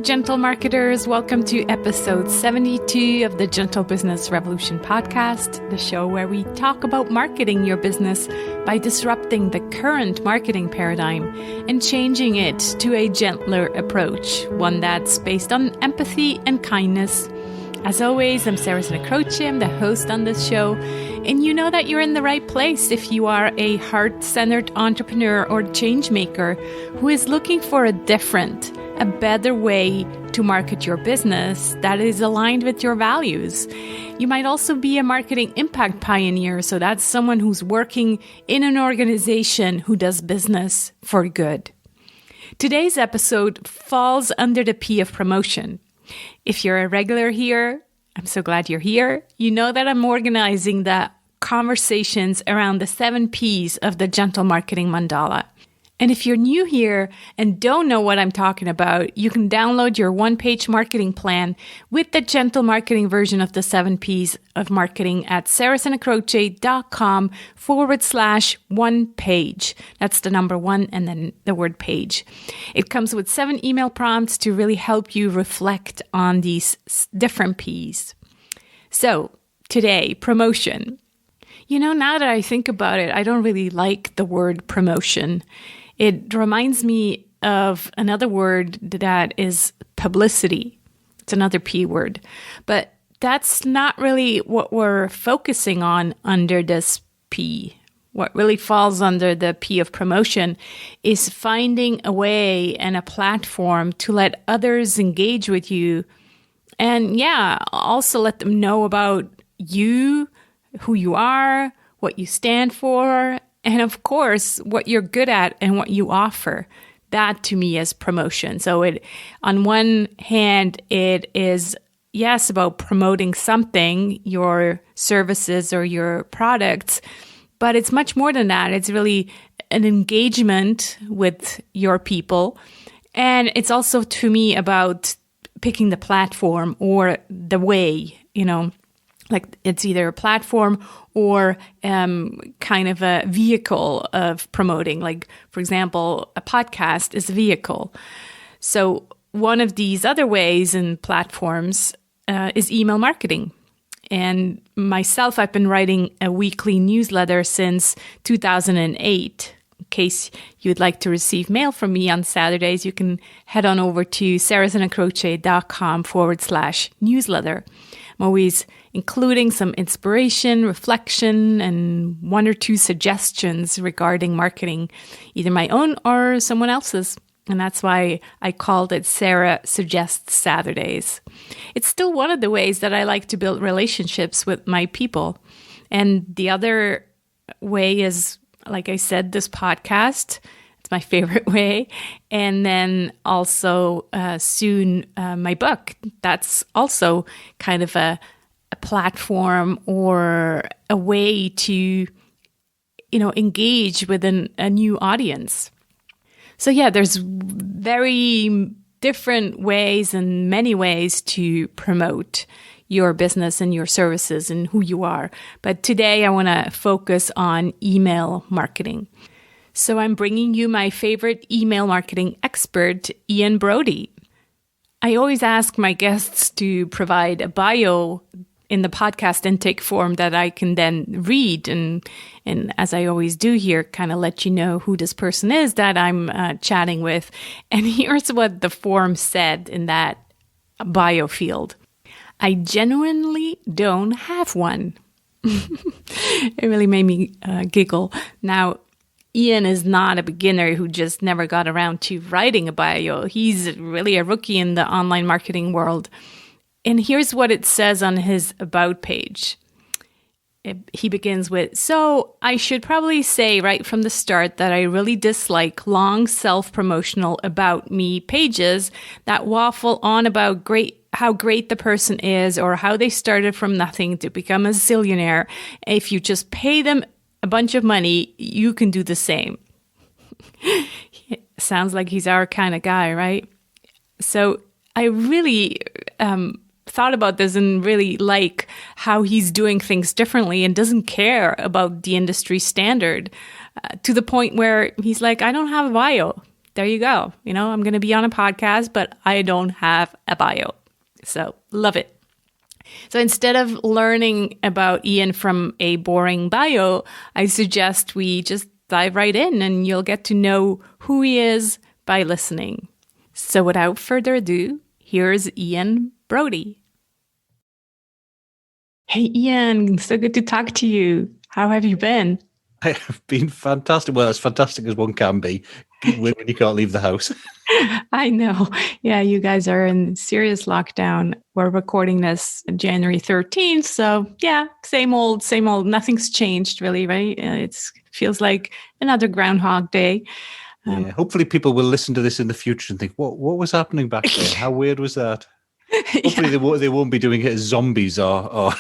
gentle marketers. Welcome to episode 72 of the Gentle Business Revolution podcast, the show where we talk about marketing your business by disrupting the current marketing paradigm and changing it to a gentler approach, one that's based on empathy and kindness. As always, I'm Sarah Croce. I'm the host on this show, and you know that you're in the right place if you are a heart-centered entrepreneur or change maker who is looking for a better way to market your business that is aligned with your values. You might also be a marketing impact pioneer, so that's someone who's working in an organization who does business for good. Today's episode falls under the P of promotion. If you're a regular here, I'm so glad you're here. You know that I'm organizing the conversations around the 7 Ps of the Gentle Marketing Mandala. And if you're new here and don't know what I'm talking about, you can download your one-page marketing plan with the gentle marketing version of the 7 Ps of marketing at sarahsandcroce.com/one page. That's the number 1 and then the word page. It comes with 7 email prompts to really help you reflect on these different Ps. So today, promotion. You know, now that I think about it, I don't really like the word promotion. It reminds me of another word that is publicity. It's another P word. But that's not really what we're focusing on under this P. What really falls under the P of promotion is finding a way and a platform to let others engage with you. And also let them know about you, who you are, what you stand for, and of course, what you're good at and what you offer. That to me is promotion. So on one hand, it is, yes, about promoting something, your services or your products, but it's much more than that. It's really an engagement with your people. And it's also, to me, about picking the platform or the way, like it's either a platform or kind of a vehicle of promoting. Like, for example, a podcast is a vehicle. So one of these other ways and platforms is email marketing. And myself, I've been writing a weekly newsletter since 2008. In case you'd like to receive mail from me on Saturdays, you can head on over to sarahsandcroce.com/newsletter. I'm always including some inspiration, reflection, and 1 or 2 suggestions regarding marketing, either my own or someone else's. And that's why I called it Sarah Suggests Saturdays. It's still one of the ways that I like to build relationships with my people. And the other way is, like I said, this podcast. It's my favorite way. And then also soon my book. That's also kind of a platform or a way to, engage with a new audience. So there's very different ways and many ways to promote your business and your services and who you are. But today I want to focus on email marketing. So I'm bringing you my favorite email marketing expert, Brodie. I always ask my guests to provide a bio in the podcast intake form that I can then read. And as I always do here, kind of let you know who this person is that I'm chatting with. And here's what the form said in that bio field. I genuinely don't have one. It really made me giggle. Now, Ian is not a beginner who just never got around to writing a bio. He's really a rookie in the online marketing world. And here's what it says on his About page. He begins with, so I should probably say right from the start that I really dislike long self-promotional about me pages that waffle on about how great the person is or how they started from nothing to become a zillionaire. If you just pay them a bunch of money, you can do the same. Sounds like he's our kind of guy, right? So I really thought about this and really like how he's doing things differently and doesn't care about the industry standard to the point where he's like, I don't have a bio. there you go. I'm going to be on a podcast, but I don't have a bio. So love it. So instead of learning about Ian from a boring bio, I suggest we just dive right in and you'll get to know who he is by listening. So without further ado, here's Ian Brodie. Hey, Ian, so good to talk to you. How have you been? I have been fantastic. Well, as fantastic as one can be when you can't leave the house. I know. Yeah, you guys are in serious lockdown. We're recording this January 13th. So yeah, same old. Nothing's changed really, right? It feels like another Groundhog Day. Yeah, hopefully people will listen to this in the future and think, what was happening back then? How weird was that? Hopefully they won't be doing it as zombies or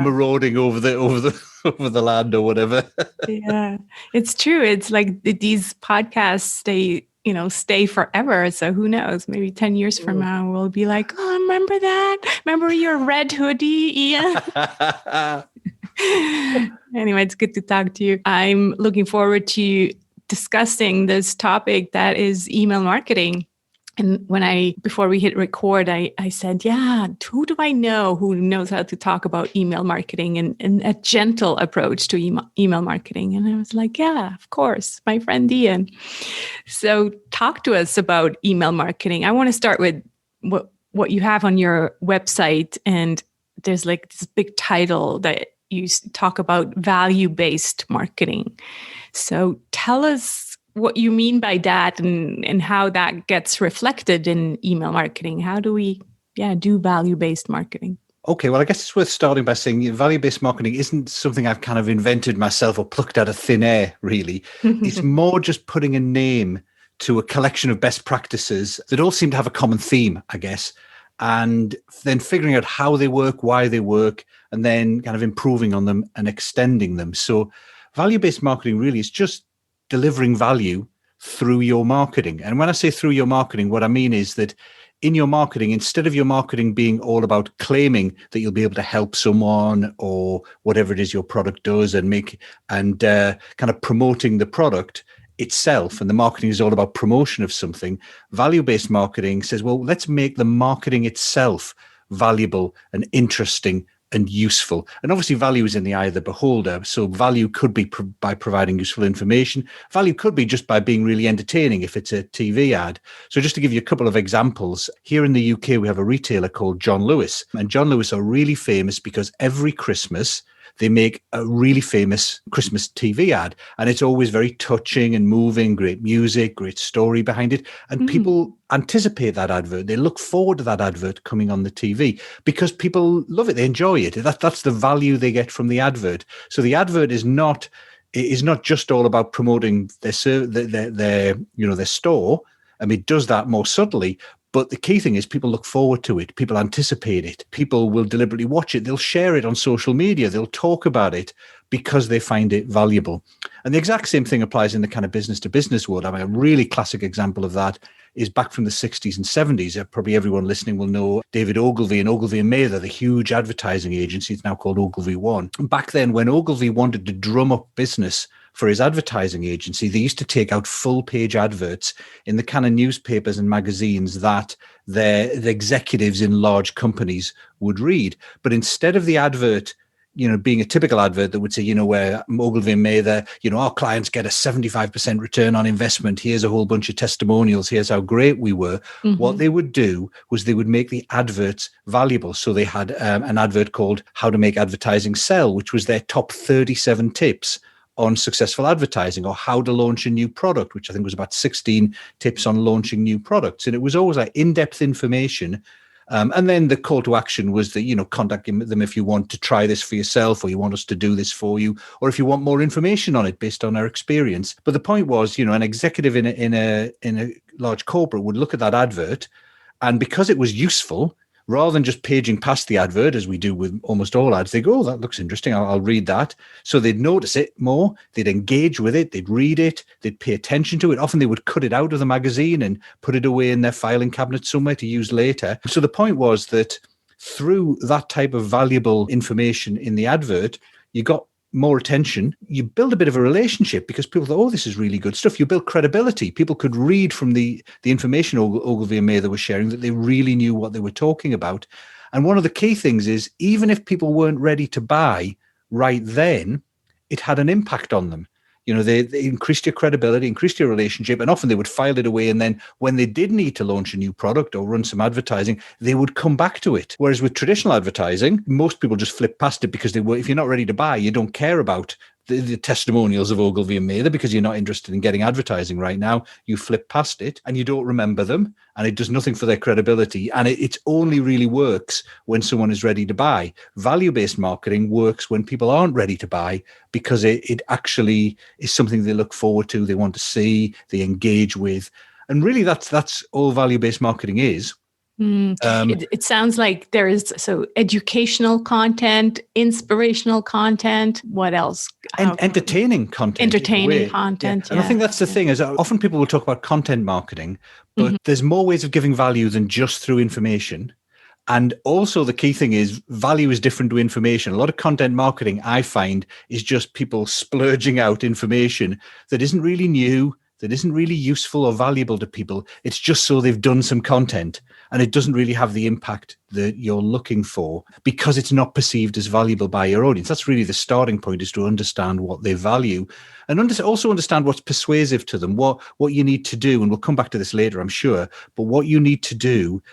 marauding over the land or whatever. Yeah, it's true. It's like these podcasts, stay forever. So who knows? Maybe 10 years from now, we'll be like, oh, remember that? Remember your red hoodie, Ian? Anyway, it's good to talk to you. I'm looking forward to discussing this topic that is email marketing. And before we hit record, I said, yeah, who do I know who knows how to talk about email marketing and a gentle approach to email marketing? And I was like, yeah, of course, my friend Ian. So talk to us about email marketing. I want to start with what you have on your website. And there's like this big title that you talk about value-based marketing. So tell us what you mean by that and how that gets reflected in email marketing. How do we do value-based marketing? Okay, well, I guess it's worth starting by saying value-based marketing isn't something I've kind of invented myself or plucked out of thin air, really. It's more just putting a name to a collection of best practices that all seem to have a common theme, I guess, and then figuring out how they work, why they work, and then kind of improving on them and extending them. So value-based marketing really is just delivering value through your marketing. And when I say through your marketing, what I mean is that in your marketing, instead of your marketing being all about claiming that you'll be able to help someone or whatever it is your product does and kind of promoting the product itself, and the marketing is all about promotion of something, value-based marketing says, well, let's make the marketing itself valuable and interesting and useful. And obviously value is in the eye of the beholder. So value could be by providing useful information. Value could be just by being really entertaining if it's a TV ad. So just to give you a couple of examples, here in the UK, we have a retailer called John Lewis. And John Lewis are really famous because every Christmas, they make a really famous Christmas TV ad. And it's always very touching and moving, great music, great story behind it. And people anticipate that advert. They look forward to that advert coming on the TV because people love it. They enjoy it. That's the value they get from the advert. So the advert is not just all about promoting their store. I mean, it does that more subtly. But the key thing is people look forward to it. People anticipate it. People will deliberately watch it. They'll share it on social media. They'll talk about it because they find it valuable. And the exact same thing applies in the kind of business to business world. I mean, a really classic example of that is back from the 60s and 70s. Probably everyone listening will know David Ogilvy and Ogilvy and Mather, the huge advertising agency. It's now called Ogilvy One. Back then, when Ogilvy wanted to drum up business for his advertising agency, they used to take out full page adverts in the kind of newspapers and magazines that the executives in large companies would read. But instead of the advert, being a typical advert that would say, where Ogilvy and Mather, our clients get a 75% return on investment. Here's a whole bunch of testimonials. Here's how great we were. Mm-hmm. What they would do was they would make the adverts valuable. So they had an advert called How to Make Advertising Sell, which was their top 37 tips on successful advertising, or how to launch a new product, which I think was about 16 tips on launching new products. And it was always like in-depth information. And then the call to action was that, contact them if you want to try this for yourself, or you want us to do this for you, or if you want more information on it based on our experience. But the point was, an executive in a large corporate would look at that advert, and because it was useful, rather than just paging past the advert, as we do with almost all ads, they go, oh, that looks interesting, I'll read that. So they'd notice it more, they'd engage with it, they'd read it, they'd pay attention to it. Often they would cut it out of the magazine and put it away in their filing cabinet somewhere to use later. So the point was that through that type of valuable information in the advert, you got more attention, you build a bit of a relationship because people thought, oh, this is really good stuff. You build credibility. People could read from the information Ogilvy and Mather were sharing that they really knew what they were talking about. And one of the key things is, even if people weren't ready to buy right then, it had an impact on them. They increased your credibility, increased your relationship, and often they would file it away. And then when they did need to launch a new product or run some advertising, they would come back to it. Whereas with traditional advertising, most people just flip past it because if you're not ready to buy, you don't care about the testimonials of Ogilvy and Mather because you're not interested in getting advertising right now. You flip past it and you don't remember them, and it does nothing for their credibility. And it only really works when someone is ready to buy. Value-based marketing works when people aren't ready to buy because it actually is something they look forward to, they want to see, they engage with. And really that's all value-based marketing is. It sounds like there is educational content, inspirational content. What else? Entertaining content. Content. Yeah. And I think that's the thing is often people will talk about content marketing, but there's more ways of giving value than just through information. And also the key thing is value is different to information. A lot of content marketing, I find, is just people splurging out information that isn't really new, that isn't really useful or valuable to people. It's just so they've done some content, and it doesn't really have the impact that you're looking for because it's not perceived as valuable by your audience. That's really the starting point, is to understand what they value and also understand what's persuasive to them, what you need to do. And we'll come back to this later, I'm sure, but what you need to do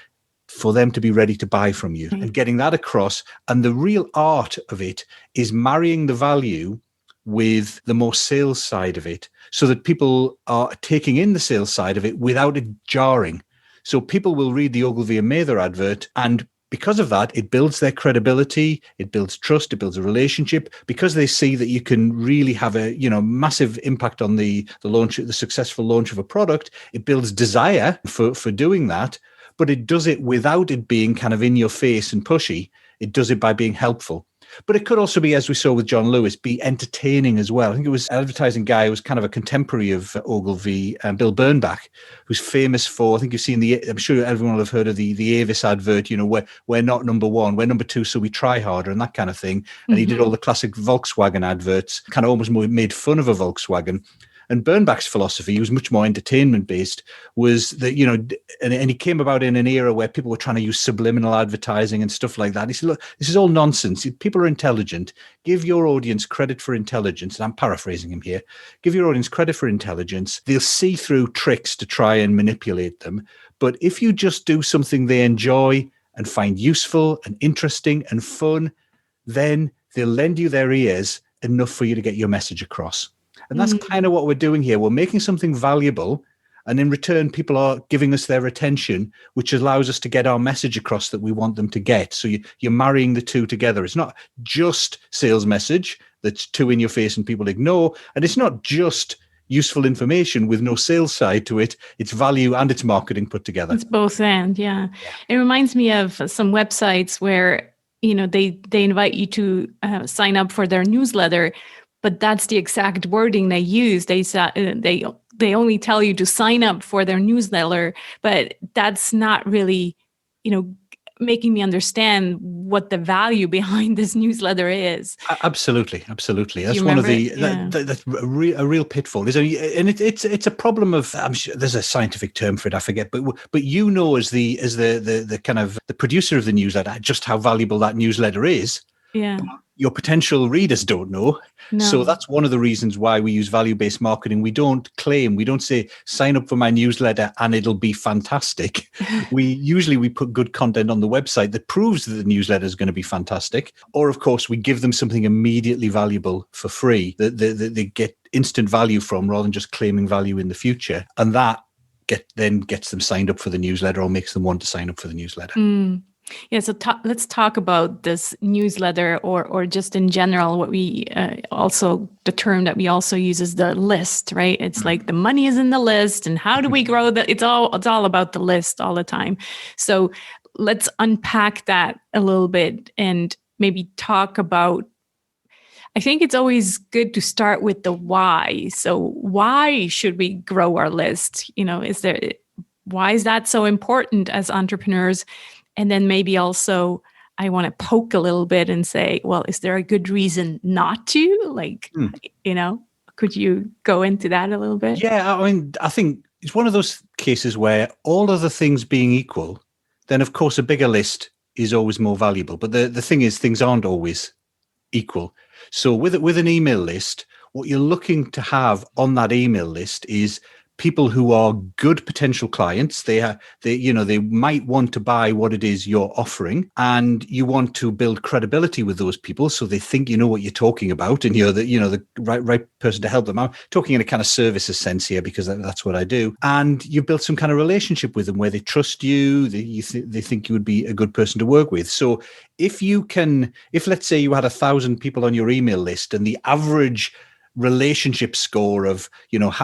for them to be ready to buy from you and getting that across. And the real art of it is marrying the value with the more sales side of it, so that people are taking in the sales side of it without it jarring. So people will read the Ogilvy and Mather advert, and because of that, it builds their credibility, it builds trust, it builds a relationship, because they see that you can really have a massive impact on the successful launch of a product. It builds desire for doing that, but it does it without it being kind of in your face and pushy. It does it by being helpful. But it could also be, as we saw with John Lewis, be entertaining as well. I think it was an advertising guy who was kind of a contemporary of Ogilvy, Bill Bernbach, who's famous for, I think you've seen I'm sure everyone will have heard of the Avis advert, we're not number one, we're number two, so we try harder, and that kind of thing. And he did all the classic Volkswagen adverts, kind of almost made fun of a Volkswagen. And Bernbach's philosophy, he was much more entertainment-based, was that, and he came about in an era where people were trying to use subliminal advertising and stuff like that. He said, look, this is all nonsense. People are intelligent. Give your audience credit for intelligence. And I'm paraphrasing him here. Give your audience credit for intelligence. They'll see through tricks to try and manipulate them. But if you just do something they enjoy and find useful and interesting and fun, then they'll lend you their ears enough for you to get your message across. And that's kind of what we're doing here. We're making something valuable, and in return, people are giving us their attention, which allows us to get our message across that we want them to get. So you're marrying the two together. It's not just sales message that's too in your face and people ignore. And it's not just useful information with no sales side to it. It's value and it's marketing put together. It's both and, yeah. It reminds me of some websites where, they invite you to sign up for their newsletter, but that's the exact wording they use. They only tell you to sign up for their newsletter, but that's not really, making me understand what the value behind this newsletter is. Absolutely. That's one of that's a real pitfall. And it's a problem of, I'm sure there's a scientific term for it, I forget, but as the kind of the producer of the newsletter, just how valuable that newsletter is. Yeah. Your potential readers don't know. No. So that's one of the reasons why we use value-based marketing. We don't say, sign up for my newsletter and it'll be fantastic. we put good content on the website that proves that the newsletter is going to be fantastic. Or, of course, we give them something immediately valuable for free that they get instant value from, rather than just claiming value in the future. And that then gets them signed up for the newsletter or makes them want to sign up for the newsletter. Yeah, so let's talk about this newsletter, or just in general, what we the term that we also use is the list, right? It's like the money is in the list, and how do we grow that? It's all about the list all the time. So let's unpack that a little bit and maybe talk about, I think it's always good to start with the why. So why should we grow our list? Why is that so important as entrepreneurs? And then maybe also I want to poke a little bit and say, well, is there a good reason not to? Like, could you go into that a little bit? Yeah, I mean, I think it's one of those cases where all other things being equal, then of course a bigger list is always more valuable. But the thing is, things aren't always equal. So with an email list, what you're looking to have on that email list is people who are good potential clients. They might want to buy what it is you're offering, and you want to build credibility with those people so they think you know what you're talking about and you're the right person to help them out. Talking in a kind of services sense here, because that's what I do. And you build some kind of relationship with them where they trust you. They think you would be a good person to work with. So if let's say you had 1,000 people on your email list, and the average relationship score of,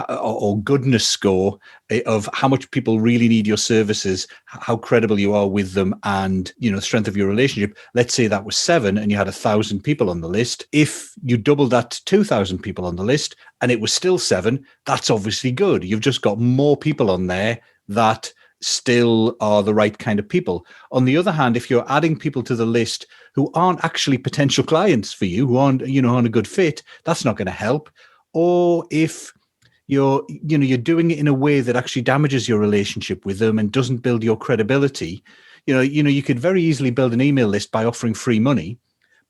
or goodness score of how much people really need your services, how credible you are with them, and, strength of your relationship, let's say that was 7 and you had 1,000 people on the list. If you doubled that to 2,000 people on the list and it was still 7, that's obviously good. You've just got more people on there that still are the right kind of people. On the other hand, if you're adding people to the list who aren't actually potential clients for you, who aren't a good fit, that's not going to help. Or if you're doing it in a way that actually damages your relationship with them and doesn't build your credibility, you could very easily build an email list by offering free money,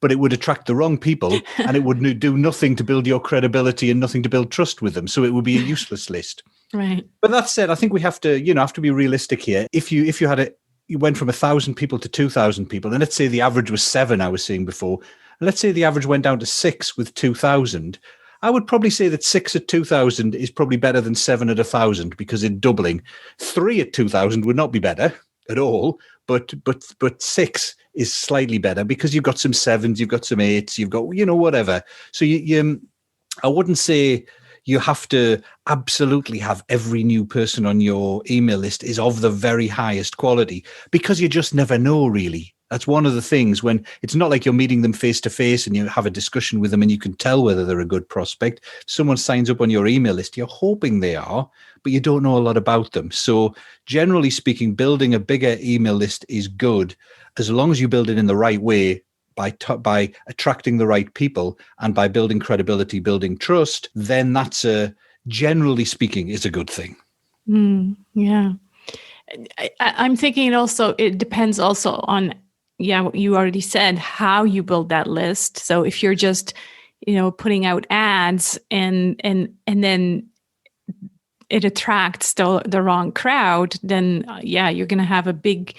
but it would attract the wrong people and it would do nothing to build your credibility and nothing to build trust with them. So it would be a useless list. Right. But that said, I think we have to be realistic here. If you went from 1,000 people to 2,000 people, and let's say the average was 7, I was saying before, and let's say the average went down to 6 with 2,000, I would probably say that 6 at 2,000 is probably better than 7 at 1,000, because in doubling. 3 at 2,000 would not be better at all, but 6 is slightly better because you've got some 7s, you've got some 8s, you've got whatever. So I wouldn't say you have to absolutely have every new person on your email list is of the very highest quality, because you just never know, really. That's one of the things, when it's not like you're meeting them face to face and you have a discussion with them and you can tell whether they're a good prospect. Someone signs up on your email list, you're hoping they are, but you don't know a lot about them. So generally speaking, building a bigger email list is good, as long as you build it in the right way, by attracting the right people and by building credibility, building trust. Then that's generally speaking, is a good thing. Yeah. I'm thinking it depends also on, what you already said, how you build that list. So if you're just, putting out ads and then it attracts the wrong crowd, then you're going to have a big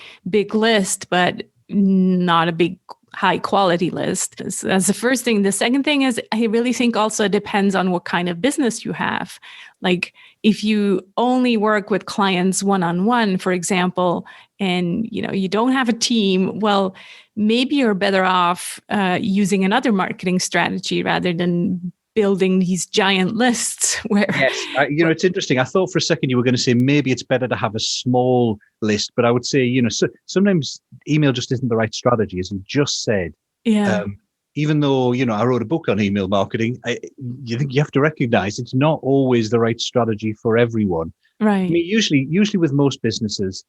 list, but not a big high quality list. So that's the first thing. The second thing is, I really think also it depends on what kind of business you have. Like if you only work with clients one-on-one, for example, and you don't have a team, well, maybe you're better off using another marketing strategy rather than building these giant lists where... Yes, it's interesting. I thought for a second you were going to say maybe it's better to have a small list, but I would say, sometimes email just isn't the right strategy, as you just said. Yeah. Even though, I wrote a book on email marketing, you think you have to recognize it's not always the right strategy for everyone. Right. I mean, usually with most businesses,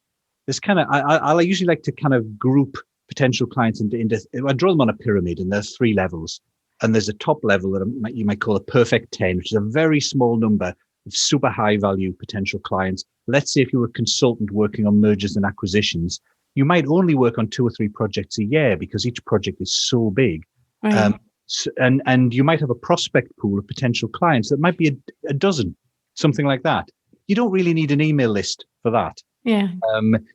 there's kind of, I usually like to kind of group potential clients into I draw them on a pyramid, and there's 3 levels. And there's a top level that you might call a perfect 10, which is a very small number of super high value potential clients. Let's say if you were a consultant working on mergers and acquisitions, you might only work on 2 or 3 projects a year because each project is so big. Right. And you might have a prospect pool of potential clients that might be a dozen, something like that. You don't really need an email list for that. Yeah.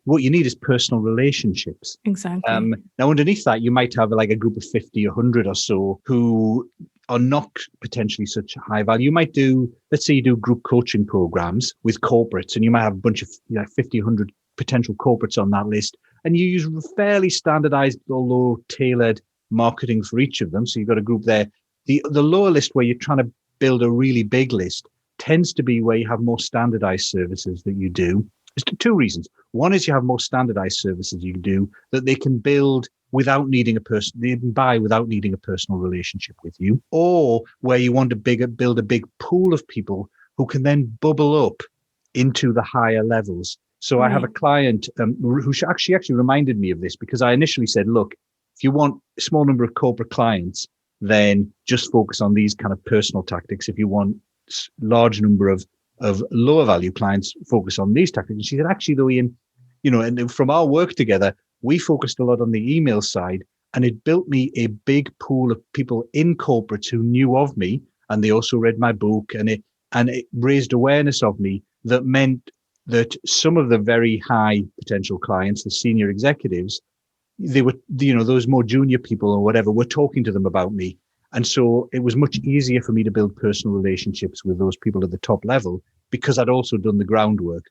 What you need is personal relationships. Exactly. Now, underneath that, you might have like a group of 50, 100 or so who are not potentially such high value. You might let's say you do group coaching programs with corporates, and you might have a bunch of 50, 100 potential corporates on that list, and you use fairly standardized, although tailored marketing for each of them. So you've got a group there. The lower list, where you're trying to build a really big list, tends to be where you have more standardized services that you do. There's 2 reasons. One is you have more standardized services you can do that they can build without needing they can buy without needing a personal relationship with you, or where you want to build a big pool of people who can then bubble up into the higher levels. So I have a client who actually reminded me of this, because I initially said, look, If you want a small number of corporate clients, then just focus on these kind of personal tactics. If you want large number of lower value clients, focus on these tactics. And she said, actually, though, Ian, and from our work together, we focused a lot on the email side, and it built me a big pool of people in corporates who knew of me, and they also read my book, and it raised awareness of me. That meant that some of the very high potential clients, the senior executives, they were, those more junior people or whatever, were talking to them about me. And so it was much easier for me to build personal relationships with those people at the top level because I'd also done the groundwork.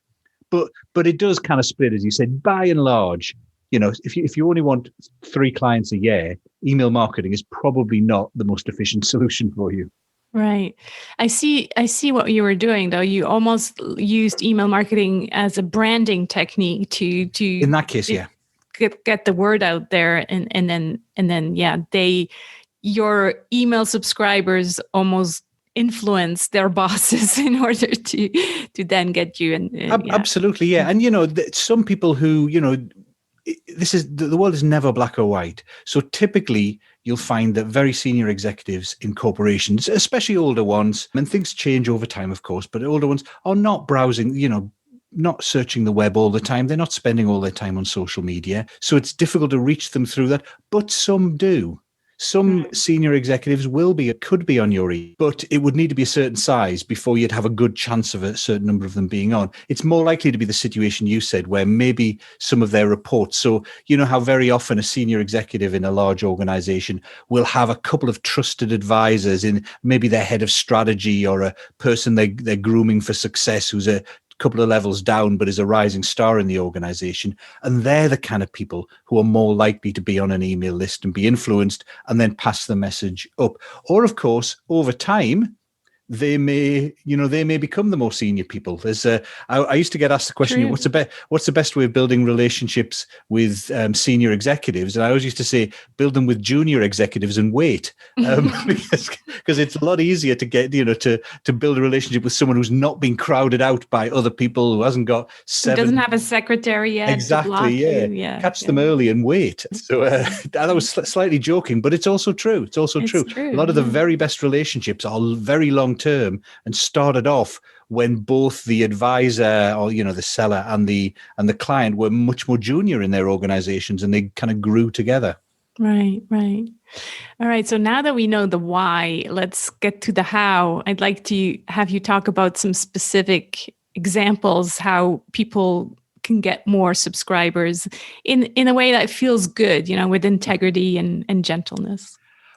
But it does kind of split, as you said, by and large. If you only want 3 clients a year, email marketing is probably not the most efficient solution for you. Right. I see what you were doing, though. You almost used email marketing as a branding technique to in that case, yeah, get the word out there, and then your email subscribers almost influence their bosses in order to then get you. Absolutely, yeah. And some people who this is the world is never black or white. So typically you'll find that very senior executives in corporations, especially older ones, and things change over time, of course, but older ones are not browsing, not searching the web all the time. They're not spending all their time on social media. So it's difficult to reach them through that, but some do. Some senior executives could be on your but it would need to be a certain size before you'd have a good chance of a certain number of them being on. It's more likely to be the situation you said, where maybe some of their reports. So, how very often a senior executive in a large organization will have a couple of trusted advisors in maybe their head of strategy or a person they're grooming for success who's a couple of levels down but is a rising star in the organization, and they're the kind of people who are more likely to be on an email list and be influenced and then pass the message up. Or of course, over time, they may become the more senior people. I used to get asked the question, what's the best way of building relationships with senior executives? And I always used to say, build them with junior executives and wait, because it's a lot easier to get, to build a relationship with someone who's not being crowded out by other people, who hasn't got who doesn't have a secretary yet. Exactly. Yeah. Catch them early and wait. So that was slightly joking, but it's also true. It's true. A lot of the very best relationships are very long term and started off when both the advisor or the seller and the client were much more junior in their organizations, and they kind of grew together. Right. All right. So now that we know the why, let's get to the how. I'd like to have you talk about some specific examples how people can get more subscribers in a way that feels good, with integrity and gentleness.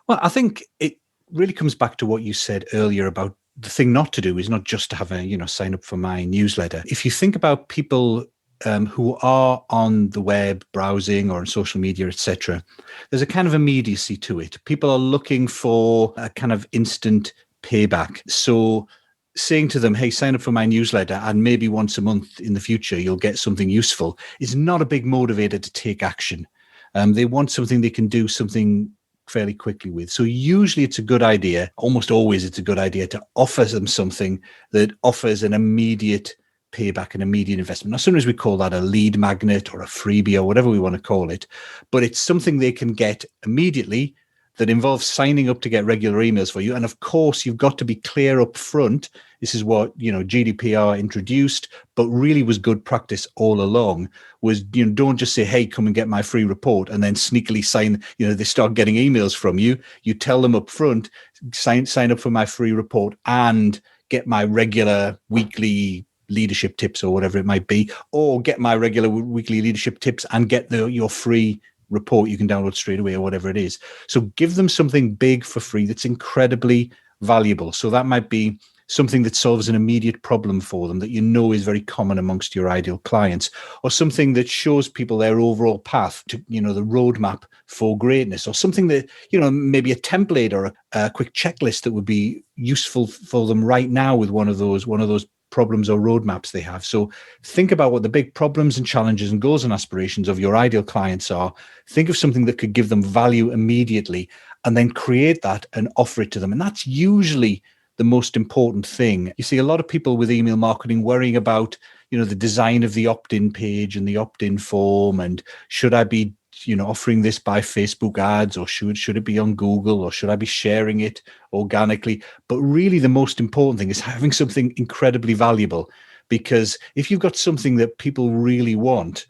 Well, I think it really comes back to what you said earlier about the thing not to do is not just to have sign up for my newsletter. If you think about people who are on the web browsing or on social media, etc., there's a kind of immediacy to it. People are looking for a kind of instant payback. So saying to them, hey, sign up for my newsletter and maybe once a month in the future, you'll get something useful, is not a big motivator to take action. They want something they can do something fairly quickly with. So usually it's a good idea, almost always it's a good idea to offer them something that offers an immediate payback, an immediate investment. Now, sometimes we call that a lead magnet or a freebie or whatever we want to call it, but it's something they can get immediately that involves signing up to get regular emails for you. And of course, you've got to be clear up front. This is what, GDPR introduced, but really was good practice all along, was, don't just say, hey, come and get my free report and then sneakily sign, they start getting emails from you. You tell them up front, sign up for my free report and get my regular weekly leadership tips or whatever it might be, or get my regular weekly leadership tips and get your free report you can download straight away or whatever it is. So give them something big for free that's incredibly valuable. So that might be something that solves an immediate problem for them that is very common amongst your ideal clients, or something that shows people their overall path to, the roadmap for greatness, or something that, maybe a template or a quick checklist that would be useful for them right now with one of those problems or roadmaps they have. So think about what the big problems and challenges and goals and aspirations of your ideal clients are. Think of something that could give them value immediately, and then create that and offer it to them. And that's usually the most important thing. You see a lot of people with email marketing worrying about, the design of the opt-in page and the opt-in form, and should I be offering this by Facebook ads, or should it be on Google, or should I be sharing it organically? But really the most important thing is having something incredibly valuable, because if you've got something that people really want,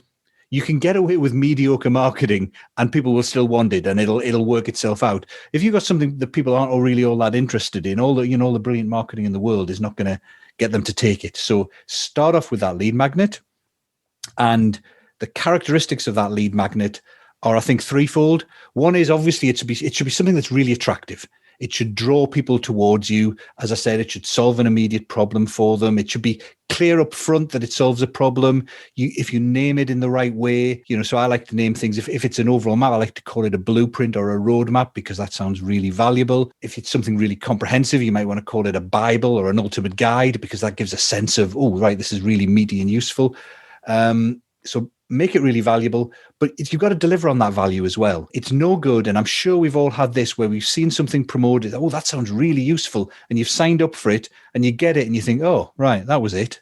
you can get away with mediocre marketing and people will still want it, and it'll work itself out. If you've got something that people aren't really all that interested in, all the brilliant marketing in the world is not going to get them to take it. So start off with that lead magnet, and the characteristics of that lead magnet are, I think, threefold. One is obviously it should be something that's really attractive. It should draw people towards you. As I said, it should solve an immediate problem for them. It should be clear up front that it solves a problem. If you name it in the right way, so I like to name things. If it's an overall map, I like to call it a blueprint or a roadmap, because that sounds really valuable. If it's something really comprehensive, you might want to call it a Bible or an ultimate guide, because that gives a sense of, oh, right, this is really meaty and useful. So make it really valuable, but you've got to deliver on that value as well. It's no good, and I'm sure we've all had this, where we've seen something promoted. Oh, that sounds really useful, and you've signed up for it, and you get it, and you think, oh, right, that was it.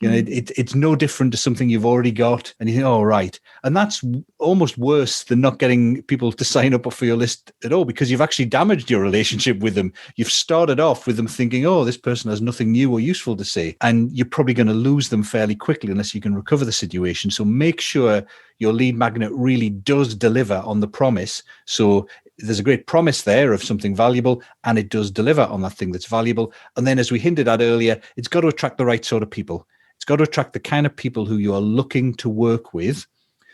It's no different to something you've already got, and you think, oh, right. And that's almost worse than not getting people to sign up for your list at all, because you've actually damaged your relationship with them. You've started off with them thinking, oh, this person has nothing new or useful to say, and you're probably going to lose them fairly quickly unless you can recover the situation. So make sure your lead magnet really does deliver on the promise. So there's a great promise there of something valuable, and it does deliver on that thing that's valuable. And then, as we hinted at earlier, it's got to attract the right sort of people. It's got to attract the kind of people who you are looking to work with.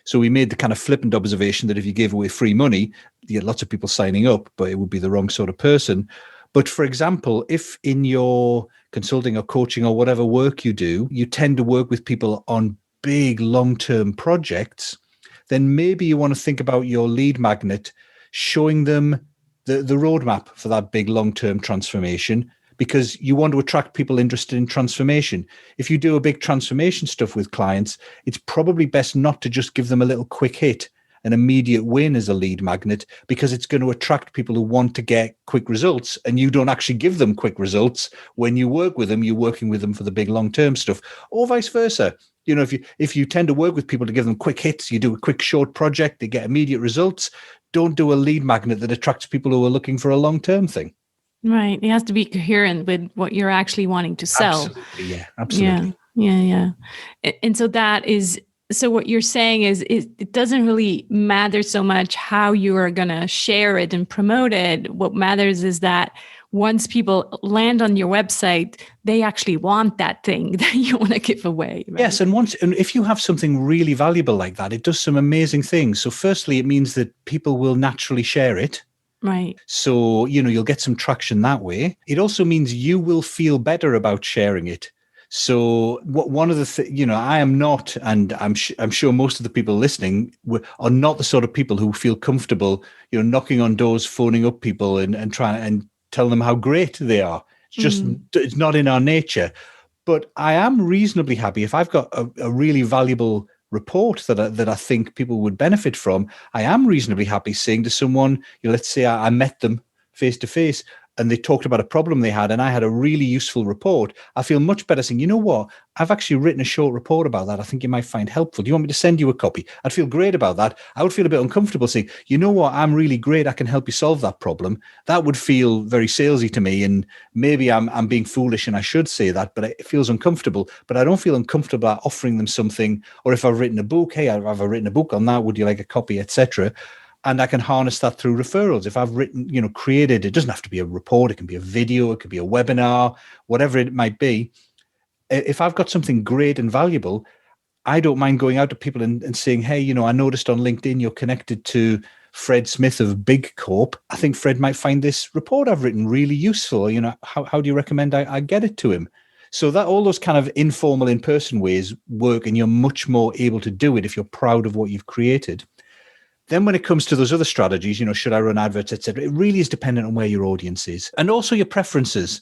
So we made the kind of flippant observation that if you gave away free money, you get lots of people signing up, but it would be the wrong sort of person. But for example, if in your consulting or coaching or whatever work you do, you tend to work with people on big long-term projects, then maybe you want to think about your lead magnet showing them the roadmap for that big long-term transformation, because you want to attract people interested in transformation. If you do a big transformation stuff with clients, it's probably best not to just give them a little quick hit, an immediate win as a lead magnet, because it's going to attract people who want to get quick results, and you don't actually give them quick results. When you work with them, you're working with them for the big long-term stuff, or vice versa. If you tend to work with people to give them quick hits, you do a quick short project, they get immediate results. Don't do a lead magnet that attracts people who are looking for a long-term thing. Right. It has to be coherent with what you're actually wanting to sell. Absolutely. Yeah, absolutely. Yeah. And so what you're saying is it doesn't really matter so much how you are going to share it and promote it. What matters is that once people land on your website, they actually want that thing that you want to give away. Right? Yes. And if you have something really valuable like that, it does some amazing things. So firstly, it means that people will naturally share it. Right. So, you'll get some traction that way. It also means you will feel better about sharing it. So one of the things, I am not, and I'm sure most of the people listening are not the sort of people who feel comfortable, knocking on doors, phoning up people and trying and tell them how great they are. It's just, It's not in our nature. But I am reasonably happy if I've got a really valuable report that I think people would benefit from. I am reasonably happy saying to someone, let's say I met them face to face and they talked about a problem they had, and I had a really useful report. I feel much better saying, you know what, I've actually written a short report about that. I think you might find helpful. Do you want me to send you a copy? I'd feel great about that. I would feel a bit uncomfortable saying, you know what, I'm really great. I can help you solve that problem. That would feel very salesy to me. And maybe I'm being foolish and I should say that, but it feels uncomfortable. But I don't feel uncomfortable about offering them something. Or if I've written a book, hey, I've written a book on that. Would you like a copy, etc.? And I can harness that through referrals. If I've written, created, it doesn't have to be a report. It can be a video. It could be a webinar, whatever it might be. If I've got something great and valuable, I don't mind going out to people and saying, hey, I noticed on LinkedIn you're connected to Fred Smith of Big Corp. I think Fred might find this report I've written really useful. How do you recommend I get it to him? So that all those kind of informal in-person ways work, and you're much more able to do it if you're proud of what you've created. Then when it comes to those other strategies, should I run adverts, etc., it really is dependent on where your audience is and also your preferences.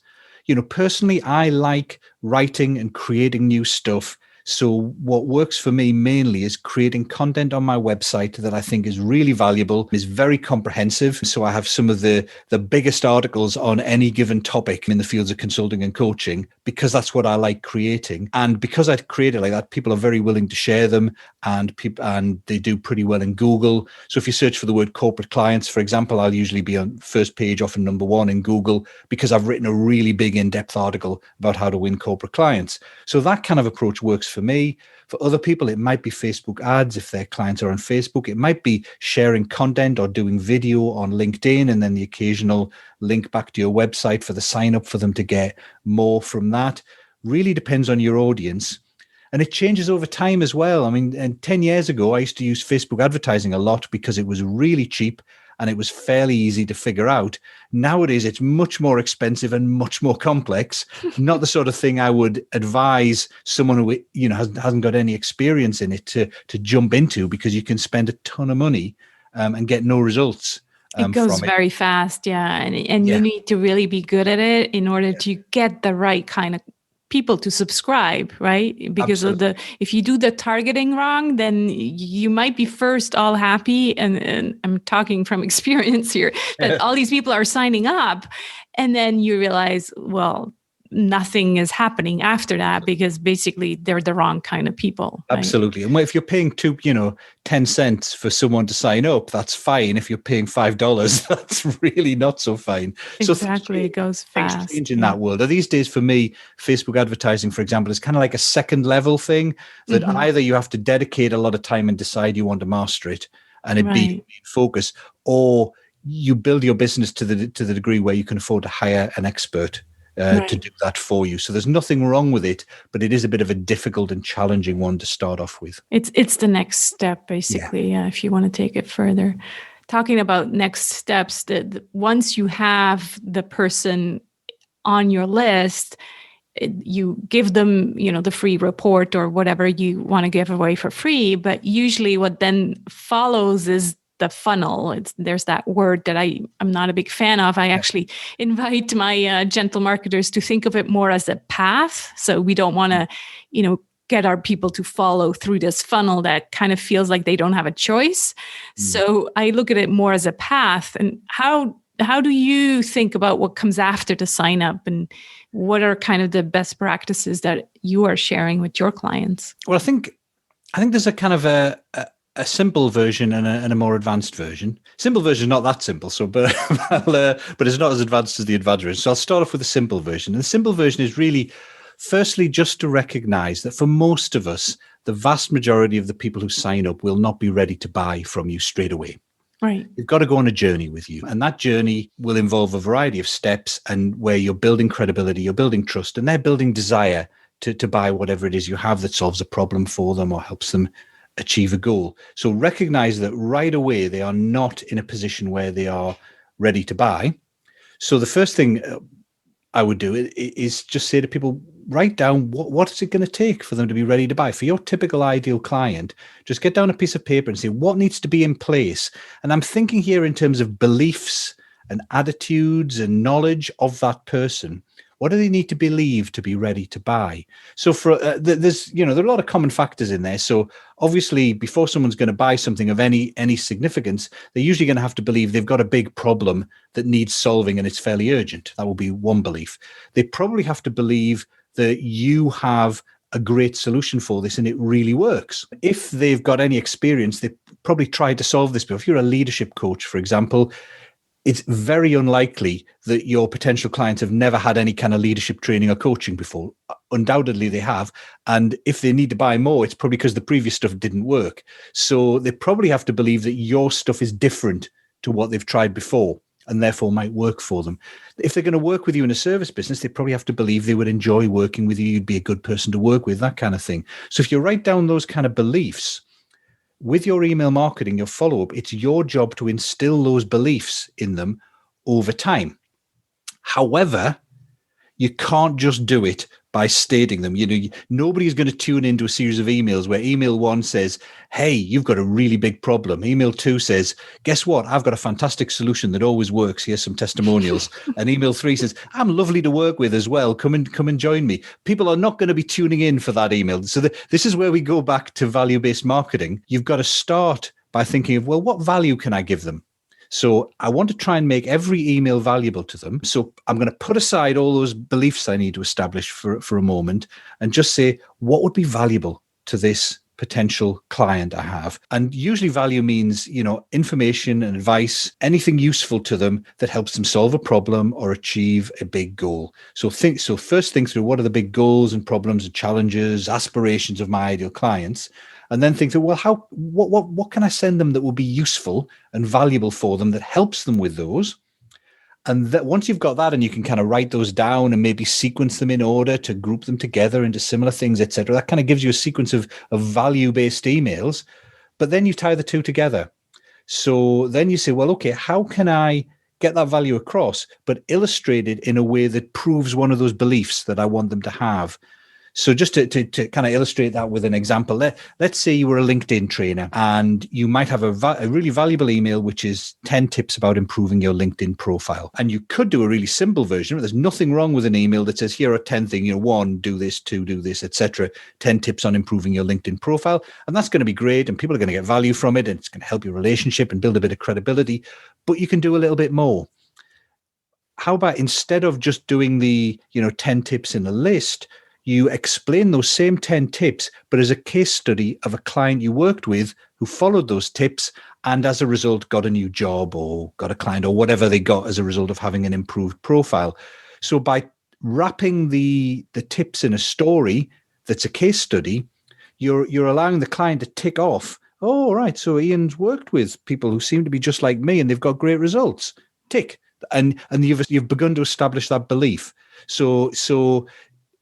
Personally, I like writing and creating new stuff So what works for me mainly is creating content on my website that I think is really valuable, is very comprehensive. So I have some of the biggest articles on any given topic in the fields of consulting and coaching, because that's what I like creating. And because I create it like that, people are very willing to share them, and they do pretty well in Google. So if you search for the word corporate clients, for example, I'll usually be on first page, often number one in Google, because I've written a really big in-depth article about how to win corporate clients. So that kind of approach works for me. For other people, it might be Facebook ads if their clients are on Facebook. It might be sharing content or doing video on LinkedIn, and then the occasional link back to your website for the sign up for them to get more from that. Really depends on your audience. And it changes over time as well. I mean, and 10 years ago, I used to use Facebook advertising a lot because it was really cheap and it was fairly easy to figure out. Nowadays, it's much more expensive and much more complex. Not the sort of thing I would advise someone who, hasn't got any experience in it to jump into, because you can spend a ton of money and get no results. It goes very fast, yeah. And you need to really be good at it in order to get the right kind of people to subscribe, right? Because if you do the targeting wrong, then you might be first all happy, and I'm talking from experience here, that all these people are signing up, and then you realize, well, nothing is happening after that, because basically they're the wrong kind of people. Right? Absolutely. And if you're paying 10 cents for someone to sign up, that's fine. If you're paying $5, that's really not so fine. Exactly. So it goes fast. Things change in that world. These days, for me, Facebook advertising, for example, is kind of like a second level thing that either you have to dedicate a lot of time and decide you want to master it and it be in focus, or you build your business to the degree where you can afford to hire an expert to do that for you. So there's nothing wrong with it, but it is a bit of a difficult and challenging one to start off with. It's the next step, basically, if you want to take it further. Talking about next steps, that once you have the person on your list, you give them, the free report or whatever you want to give away for free. But usually what then follows is the funnel. There's that word that I'm not a big fan of. I actually invite my gentle marketers to think of it more as a path. So we don't want to, get our people to follow through this funnel that kind of feels like they don't have a choice. So I look at it more as a path. And how do you think about what comes after the sign up, and what are kind of the best practices that you are sharing with your clients? Well, I think there's a kind of a simple version and a more advanced version. Simple version is not that simple, but it's not as advanced as the advanced version. So I'll start off with the simple version. And the simple version is really, firstly, just to recognize that for most of us, the vast majority of the people who sign up will not be ready to buy from you straight away. Right. You've got to go on a journey with you. And that journey will involve a variety of steps, and where you're building credibility, you're building trust, and they're building desire to buy whatever it is you have that solves a problem for them or helps them achieve a goal. So recognize that right away they are not in a position where they are ready to buy. So the first thing I would do is just say to people, write down what is it going to take for them to be ready to buy. For your typical ideal client, just get down a piece of paper and say what needs to be in place. And I'm thinking here in terms of beliefs and attitudes and knowledge of that person. What do they need to believe to be ready to buy? So there's there are a lot of common factors in there. So obviously, before someone's going to buy something of any significance, they're usually going to have to believe they've got a big problem that needs solving and it's fairly urgent. That will be one belief. They probably have to believe that you have a great solution for this and it really works. If they've got any experience, they've probably tried to solve this before. If you're a leadership coach, for example, it's very unlikely that your potential clients have never had any kind of leadership training or coaching before. Undoubtedly they have. And if they need to buy more, it's probably because the previous stuff didn't work. So they probably have to believe that your stuff is different to what they've tried before and therefore might work for them. If they're going to work with you in a service business, they probably have to believe they would enjoy working with you. You'd be a good person to work with, that kind of thing. So if you write down those kind of beliefs, with your email marketing, your follow-up, it's your job to instill those beliefs in them over time. However, you can't just do it by stating them. Nobody's going to tune into a series of emails where email 1 says, hey, you've got a really big problem. Email 2 says, guess what? I've got a fantastic solution that always works. Here's some testimonials. And email 3 says, I'm lovely to work with as well. Come and join me. People are not going to be tuning in for that email. So this is where we go back to value-based marketing. You've got to start by thinking of, well, what value can I give them? So I want to try and make every email valuable to them. So I'm going to put aside all those beliefs I need to establish for a moment and just say, what would be valuable to this potential client I have? And usually value means, information and advice, anything useful to them that helps them solve a problem or achieve a big goal. So first think through, what are the big goals and problems and challenges, aspirations of my ideal clients? And then think through, well, what can I send them that will be useful and valuable for them that helps them with those? And that once you've got that and you can kind of write those down and maybe sequence them in order to group them together into similar things, etc., that kind of gives you a sequence of value-based emails. But then you tie the two together. So then you say, well, okay, how can I get that value across, but illustrate it in a way that proves one of those beliefs that I want them to have? So just to kind of illustrate that with an example, let's say you were a LinkedIn trainer and you might have a really valuable email, which is 10 tips about improving your LinkedIn profile. And you could do a really simple version. There's nothing wrong with an email that says, here are 10 things, 1, do this, 2, do this, etc. 10 tips on improving your LinkedIn profile. And that's going to be great. And people are going to get value from it. And it's going to help your relationship and build a bit of credibility. But you can do a little bit more. How about instead of just doing the 10 tips in a list, you explain those same 10 tips, but as a case study of a client you worked with who followed those tips and as a result got a new job or got a client or whatever they got as a result of having an improved profile. So by wrapping the tips in a story that's a case study, you're allowing the client to tick off, oh, right, so Ian's worked with people who seem to be just like me and they've got great results. Tick. And you've begun to establish that belief. So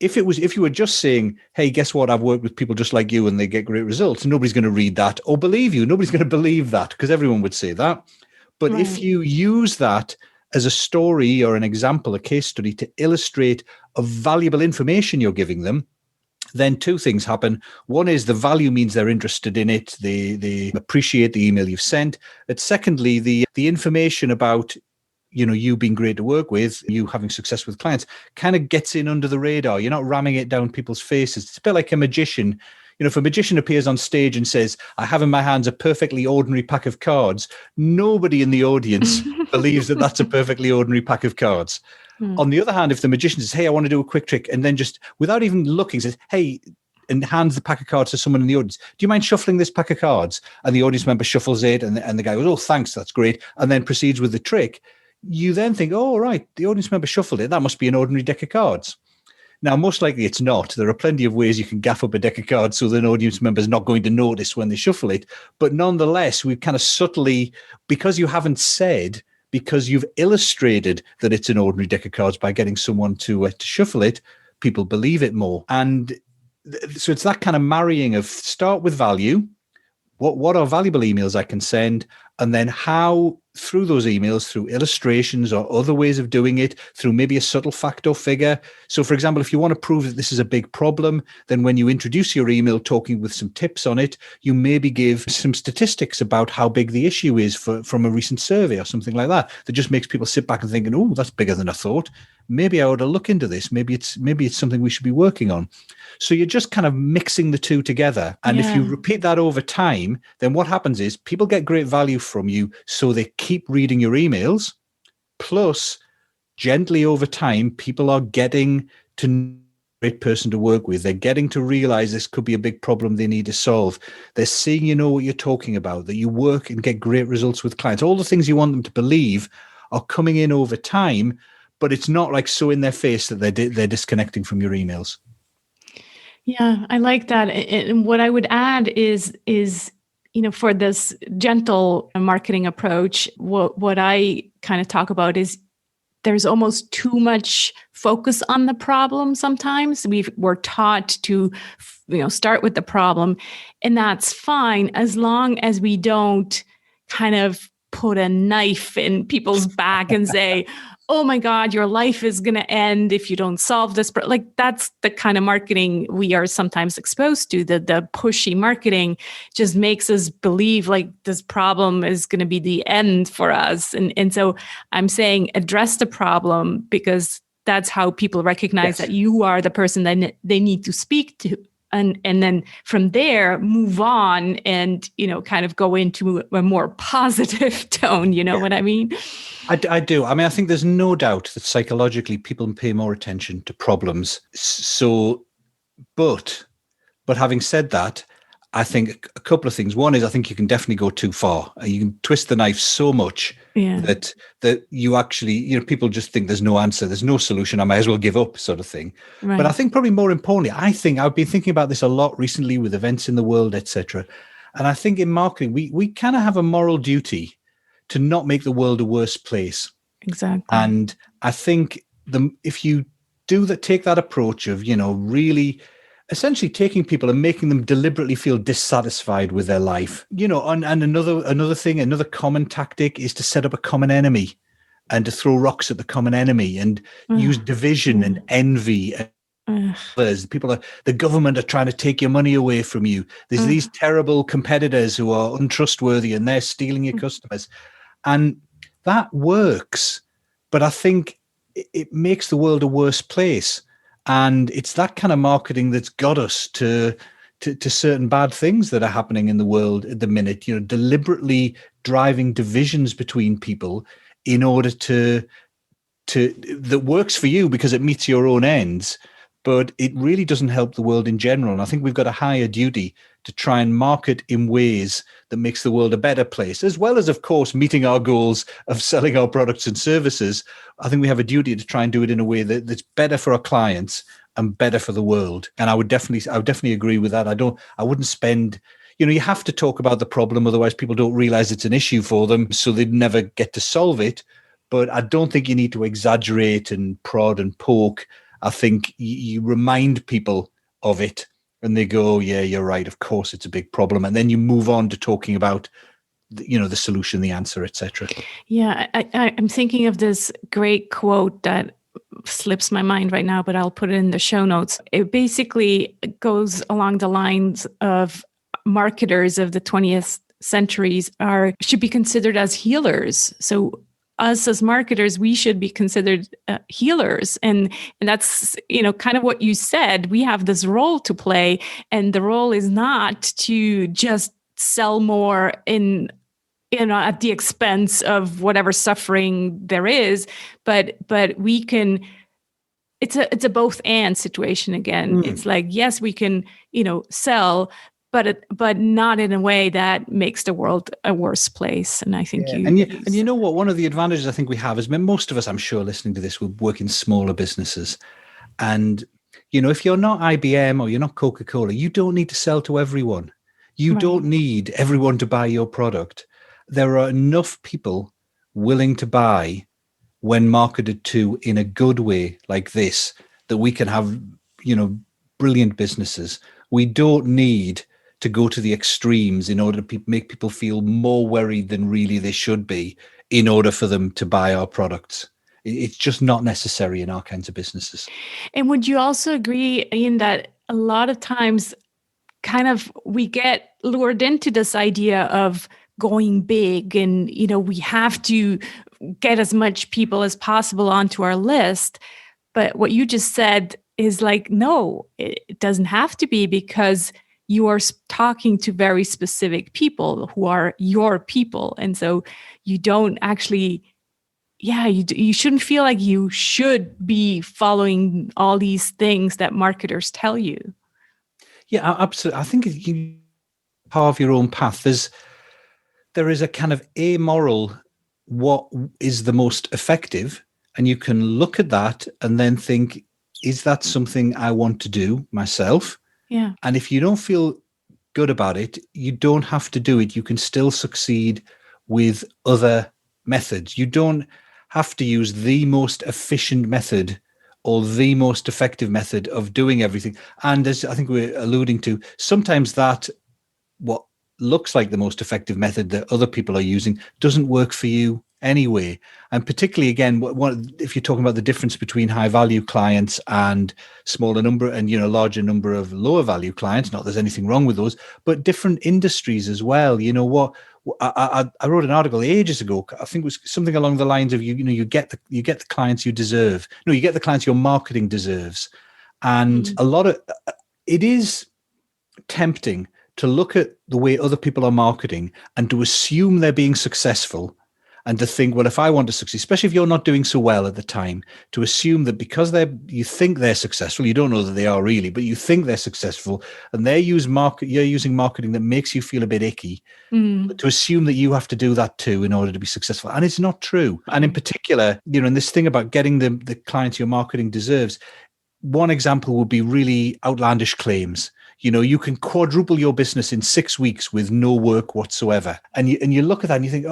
if you were just saying, hey, guess what? I've worked with people just like you and they get great results, nobody's going to read that or believe you. Nobody's going to believe that because everyone would say that. But if you use that as a story or an example, a case study to illustrate a valuable information you're giving them, then two things happen. One is the value means they're interested in it. They appreciate the email you've sent. And secondly, the information about you being great to work with, you having success with clients, kind of gets in under the radar. You're not ramming it down people's faces. It's a bit like a magician. If a magician appears on stage and says, I have in my hands a perfectly ordinary pack of cards, nobody in the audience believes that that's a perfectly ordinary pack of cards. On the other hand, if the magician says, hey, I want to do a quick trick, and then just without even looking says, hey, and hands the pack of cards to someone in the audience, do you mind shuffling this pack of cards? And the audience member shuffles it and the guy goes, oh, thanks, that's great. And then proceeds with the trick. You then think, oh, right, the audience member shuffled it. That must be an ordinary deck of cards. Now, most likely it's not. There are plenty of ways you can gaff up a deck of cards so that an audience member is not going to notice when they shuffle it. But nonetheless, we've kind of subtly, because you haven't said, because you've illustrated that it's an ordinary deck of cards by getting someone to shuffle it, people believe it more. And so it's that kind of marrying of start with value. What are valuable emails I can send? And then how, through those emails, through illustrations or other ways of doing it, through maybe a subtle fact or figure. So, for example, if you want to prove that this is a big problem, then when you introduce your email talking with some tips on it, you maybe give some statistics about how big the issue is from a recent survey or something like that. That just makes people sit back and think, oh, that's bigger than I thought. Maybe I ought to look into this. Maybe it's something we should be working on. So you're just kind of mixing the two together. And if you repeat that over time, then what happens is people get great value from you, so they keep reading your emails. Plus, gently over time, people are getting to know a great person to work with. They're getting to realize this could be a big problem they need to solve. They're seeing you know what you're talking about, that you work and get great results with clients. All the things you want them to believe are coming in over time, but it's not like so in their face that they're disconnecting from your emails. Yeah, I like that. And what I would add is for this gentle marketing approach, what I kind of talk about is there's almost too much focus on the problem. Sometimes we're taught to, start with the problem, and that's fine as long as we don't kind of put a knife in people's back and say, oh my God, your life is going to end if you don't solve this. But like, that's the kind of marketing we are sometimes exposed to. The pushy marketing just makes us believe like this problem is going to be the end for us. And so I'm saying address the problem, because that's how people recognize that you are the person that they need to speak to. And then from there, move on and, kind of go into a more positive tone. You know what I mean? I do. I mean, I think there's no doubt that psychologically people pay more attention to problems. So, but having said that, I think a couple of things. One is I think you can definitely go too far. You can twist the knife so much that you actually, people just think there's no answer, there's no solution, I might as well give up, sort of thing. Right. But I think probably more importantly, I've been thinking about this a lot recently with events in the world, etc. And I think in marketing, we kind of have a moral duty to not make the world a worse place. Exactly. And I think if you take that approach of, really essentially taking people and making them deliberately feel dissatisfied with their life, and another common tactic is to set up a common enemy and to throw rocks at the common enemy and use division and envy. The government are trying to take your money away from you. There's these terrible competitors who are untrustworthy and they're stealing your customers. And that works, but I think it makes the world a worse place. And it's that kind of marketing that's got us to certain bad things that are happening in the world at the minute, deliberately driving divisions between people in order that works for you because it meets your own ends, but it really doesn't help the world in general. And I think we've got a higher duty to try and market in ways that makes the world a better place, as well as, of course, meeting our goals of selling our products and services. I think we have a duty to try and do it in a way that's better for our clients and better for the world. And I would definitely agree with that. I wouldn't spend, you have to talk about the problem, otherwise people don't realize it's an issue for them, so they'd never get to solve it. But I don't think you need to exaggerate and prod and poke. I think you remind people of it and they go, yeah, you're right. Of course, it's a big problem. And then you move on to talking about, the solution, the answer, etc. Yeah, I'm thinking of this great quote that slips my mind right now, but I'll put it in the show notes. It basically goes along the lines of marketers of the 20th centuries should be considered as healers. So us as marketers, we should be considered healers. And that's, kind of what you said. We have this role to play, and the role is not to just sell more at the expense of whatever suffering there is, but we can, it's a both and situation again. It's like, yes, we can, sell, but not in a way that makes the world a worse place. And I think and you know what? One of the advantages I think we have is most of us, I'm sure, listening to this, will work in smaller businesses. And, if you're not IBM or you're not Coca-Cola, you don't need to sell to everyone. You don't need everyone to buy your product. There are enough people willing to buy when marketed to in a good way like this, that we can have, brilliant businesses. We don't need to go to the extremes in order to make people feel more worried than really they should be in order for them to buy our products. It's just not necessary in our kinds of businesses. And would you also agree, Ian, that a lot of times kind of we get lured into this idea of going big and, we have to get as much people as possible onto our list. But what you just said is like, no, it doesn't have to be, because you are talking to very specific people who are your people. And so you don't actually, you shouldn't feel like you should be following all these things that marketers tell you. Yeah, absolutely. I think you carve your own path. There is a kind of amoral, what is the most effective? And you can look at that and then think, is that something I want to do myself? Yeah. And if you don't feel good about it, you don't have to do it. You can still succeed with other methods. You don't have to use the most efficient method or the most effective method of doing everything. And as I think we're alluding to, sometimes that what looks like the most effective method that other people are using doesn't work for you anyway. And particularly, again, if you're talking about the difference between high value clients and smaller number and, larger number of lower value clients, not there's anything wrong with those, but different industries as well. I wrote an article ages ago. I think it was something along the lines of you get the clients you deserve. No, you get the clients your marketing deserves. And it is tempting to look at the way other people are marketing and to assume they're being successful, and to think, well, if I want to succeed, especially if you're not doing so well at the time, to assume that because you think they're successful, you don't know that they are really, but you think they're successful, and you're using marketing that makes you feel a bit icky, to assume that you have to do that too in order to be successful. And it's not true. And in particular, in this thing about getting the clients your marketing deserves, one example would be really outlandish claims. You can quadruple your business in 6 weeks with no work whatsoever. And you look at that and you think,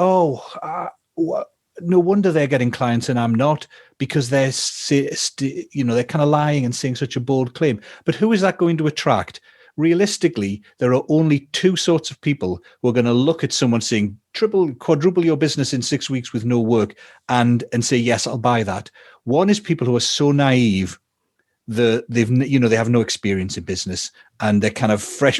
no wonder they're getting clients and I'm not, because they're kind of lying and saying such a bold claim. But who is that going to attract? Realistically, there are only two sorts of people who are going to look at someone saying quadruple your business in 6 weeks with no work and say, yes, I'll buy that. One is people who are so naive they have no experience in business and they're kind of fresh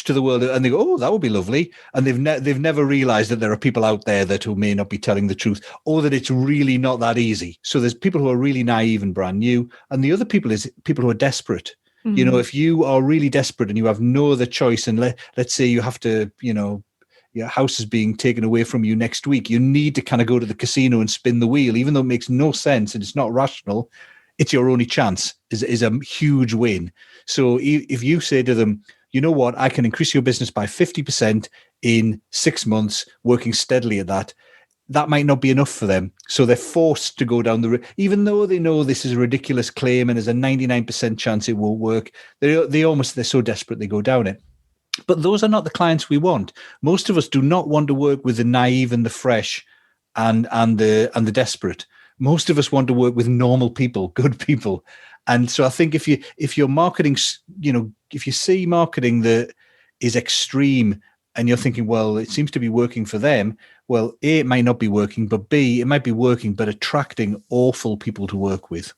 to the world, and they go, oh, that would be lovely, and they've never realized that there are people out there who may not be telling the truth, or that it's really not that easy. So there's people who are really naive and brand new, and the other people is people who are desperate. If you are really desperate and you have no other choice, and let's say you have to, your house is being taken away from you next week, you need to kind of go to the casino and spin the wheel, even though it makes no sense and it's not rational. It's your only chance, is a huge win. So if you say to them, you know what, I can increase your business by 50% in 6 months, working steadily at that might not be enough for them. So they're forced to go down even though they know this is a ridiculous claim and there's a 99% chance it won't work, they're so desperate they go down it. But those are not the clients we want. Most of us do not want to work with the naive and the fresh and the desperate. Most of us want to work with normal people, good people. And so I think if you're marketing, if you see marketing that is extreme and you're thinking, well, it seems to be working for them, well, A, it might not be working, but B, it might be working, but attracting awful people to work with.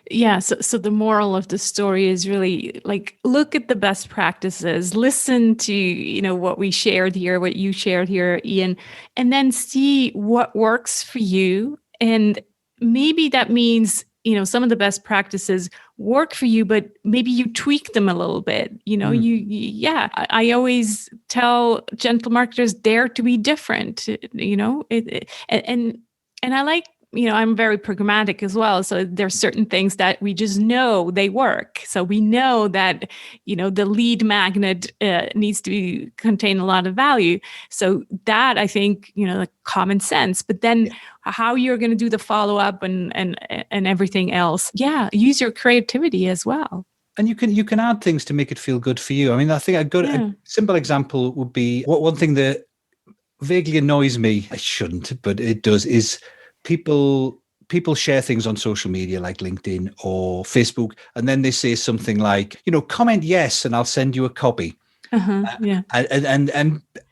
Yeah. So the moral of the story is really look at the best practices, listen to, what we shared here, what you shared here, Ian, and then see what works for you. And maybe that means, some of the best practices work for you, but maybe you tweak them a little bit. I always tell gentle marketers, dare to be different, and I like, I'm very pragmatic as well. So there's certain things that we just know they work. So we know that, the lead magnet needs to contain a lot of value. So that, I think, like common sense. But then how you're going to do the follow-up and everything else. Yeah, use your creativity as well. And you can add things to make it feel good for you. I mean, I think a simple example would be one thing that vaguely annoys me. I shouldn't, but it does, is people share things on social media like LinkedIn or Facebook, and then they say something like, comment yes, and I'll send you a copy. Yeah.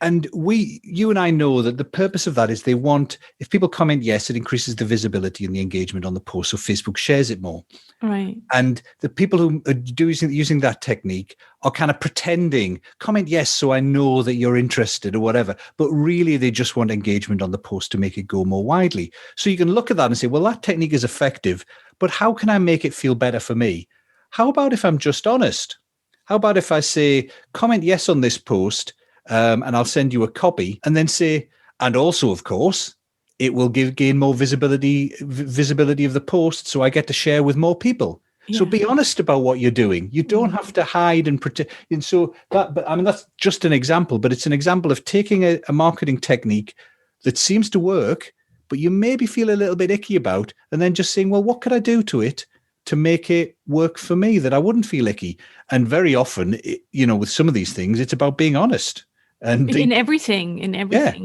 And you and I know that the purpose of that is they want, if people comment yes, it increases the visibility and the engagement on the post, so Facebook shares it more. Right. And the people who are using that technique are kind of pretending, comment yes, so I know that you're interested or whatever. But really, they just want engagement on the post to make it go more widely. So you can look at that and say, well, that technique is effective, but how can I make it feel better for me? How about if I'm just honest? How about if I say, comment yes on this post, and I'll send you a copy, and then say, and also, of course, it will gain more visibility of the post, so I get to share with more people. Yeah. So be honest about what you're doing. You don't have to hide and pretend. And so that's just an example, but it's an example of taking a marketing technique that seems to work, but you maybe feel a little bit icky about, and then just saying, well, what could I do to it to make it work for me that I wouldn't feel icky? And very often, with some of these things, it's about being honest. And in everything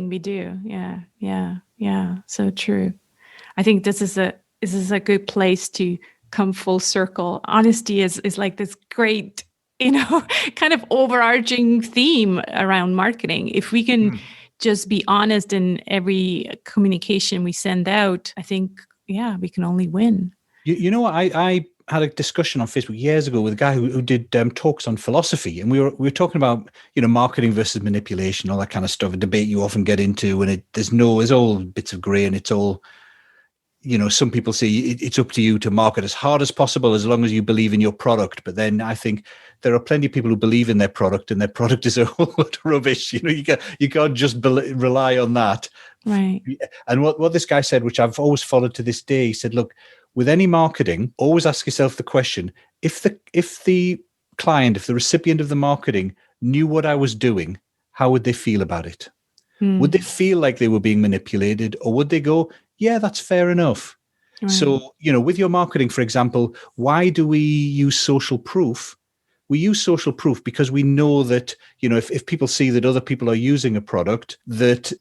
we do. Yeah. So true. I think this is a good place to come full circle. Honesty is like this great, kind of overarching theme around marketing. If we can just be honest in every communication we send out, I think, we can only win. You know what? I had a discussion on Facebook years ago with a guy who did talks on philosophy, and we were talking about marketing versus manipulation, all that kind of stuff, a debate you often get into, and there's all bits of grey, and it's all some people say it's up to you to market as hard as possible as long as you believe in your product. But then I think there are plenty of people who believe in their product, and their product is a whole lot of rubbish. You can't just rely on that. Right. And what this guy said, which I've always followed to this day, he said, look, with any marketing, always ask yourself the question, if the client, if the recipient of the marketing knew what I was doing, how would they feel about it? Would they feel like they were being manipulated, or would they go, yeah, that's fair enough? Right. So, with your marketing, for example, why do we use social proof? We use social proof because we know that, if people see that other people are using a product, that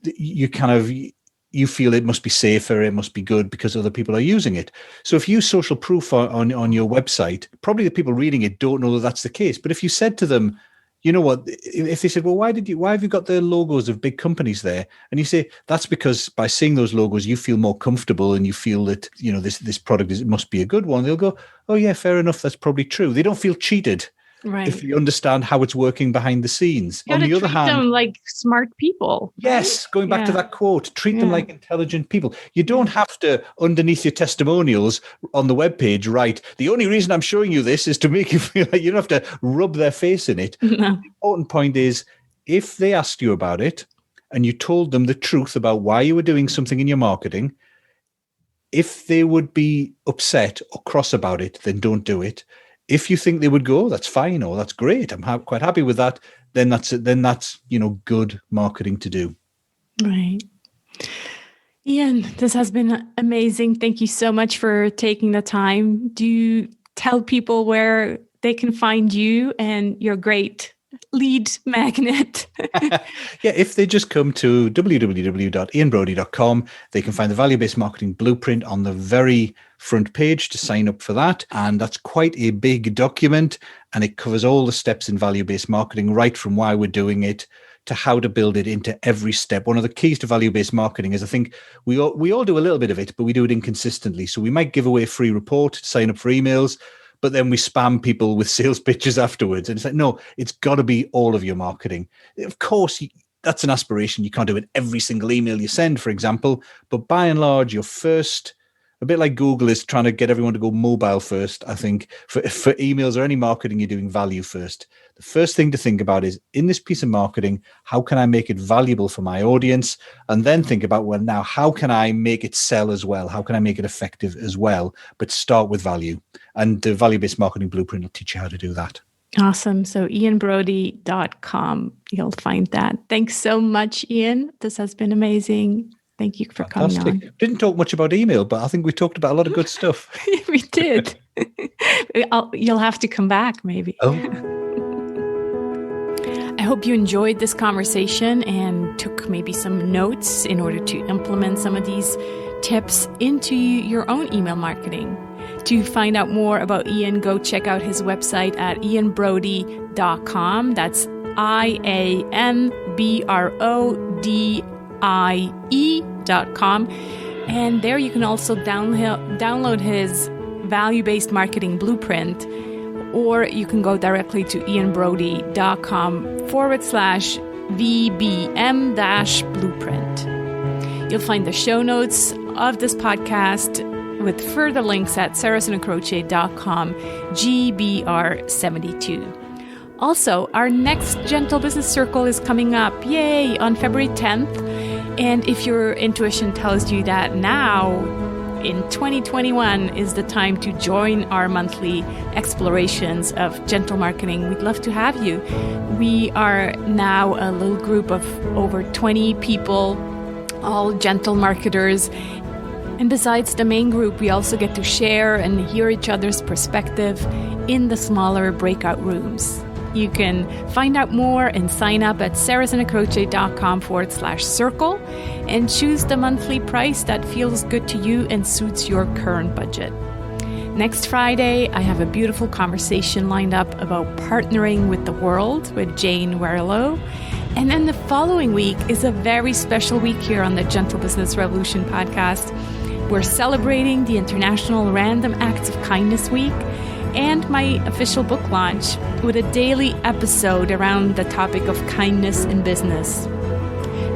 you feel it must be safer, it must be good because other people are using it. So if you use social proof on your website, probably the people reading it don't know that that's the case. But if you said to them, you know what, if they said, well, why have you got the logos of big companies there? And you say, that's because by seeing those logos, you feel more comfortable and you feel that, this product must be a good one. They'll go, oh yeah, fair enough. That's probably true. They don't feel cheated. Right. If you understand how it's working behind the scenes. On the other hand, them like smart people. Yes, going back to that quote, treat them like intelligent people. You don't have to, underneath your testimonials on the webpage, write, the only reason I'm showing you this is to make you feel like you don't have to rub their face in it. No. The important point is, if they asked you about it and you told them the truth about why you were doing something in your marketing, if they would be upset or cross about it, then don't do it. If you think they would go, that's fine, or that's great, I'm quite happy with that, then that's good marketing to do. Right. Ian, this has been amazing. Thank you so much for taking the time. Do you tell people where they can find you and your great lead magnet? Yeah, if they just come to www.ianbrodie.com, they can find the value-based marketing blueprint on the very front page to sign up for that. And that's quite a big document, and it covers all the steps in value-based marketing, right from why we're doing it to how to build it into every step. One of the keys to value-based marketing is, I think we all do a little bit of it, but we do it inconsistently. So we might give away a free report, sign up for emails, but then we spam people with sales pitches afterwards. And it's like, no, it's got to be all of your marketing. Of course, that's an aspiration. You can't do it every single email you send, for example. But by and large, your first, a bit like Google is trying to get everyone to go mobile first, I think, for emails or any marketing, you're doing value first. The first thing to think about is, in this piece of marketing, how can I make it valuable for my audience? And then think about, well, now, how can I make it sell as well? How can I make it effective as well? But start with value. And the value-based marketing blueprint will teach you how to do that. Awesome. So ianbrodie.com, you'll find that. Thanks so much, Ian. This has been amazing. Thank you for coming on. Didn't talk much about email, but I think we talked about a lot of good stuff. We did. You'll have to come back, maybe. Oh. I hope you enjoyed this conversation and took maybe some notes in order to implement some of these tips into your own email marketing. To find out more about Ian, go check out his website at ianbrodie.com. That's ianbrodie.com. And there you can also download his value-based marketing blueprint, or you can go directly to ianbrodie.com/VBM-blueprint. You'll find the show notes of this podcast with further links at saracensandcroce.com GBR72. Also, our next Gentle Business Circle is coming up, yay, on February 10th. And if your intuition tells you that now, in 2021, is the time to join our monthly explorations of gentle marketing, we'd love to have you. We are now a little group of over 20 people, all gentle marketers. And besides the main group, we also get to share and hear each other's perspective in the smaller breakout rooms. You can find out more and sign up at saracensandcroce.com/circle and choose the monthly price that feels good to you and suits your current budget. Next Friday, I have a beautiful conversation lined up about partnering with the world with Jane Werlow. And then the following week is a very special week here on the Gentle Business Revolution podcast. We're celebrating the International Random Acts of Kindness Week and my official book launch with a daily episode around the topic of kindness in business.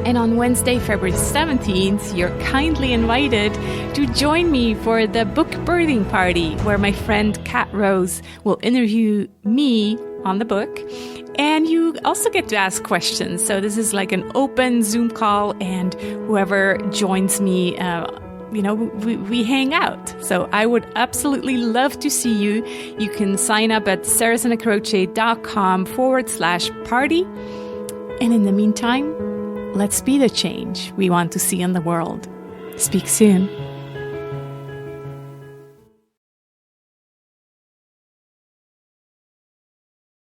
And on Wednesday, February 17th, you're kindly invited to join me for the book birthing party, where my friend Kat Rose will interview me on the book. And you also get to ask questions. So this is like an open Zoom call, and whoever joins me, we hang out. So I would absolutely love to see you. You can sign up at sarahsonacroce.com/party. And in the meantime, let's be the change we want to see in the world. Speak soon.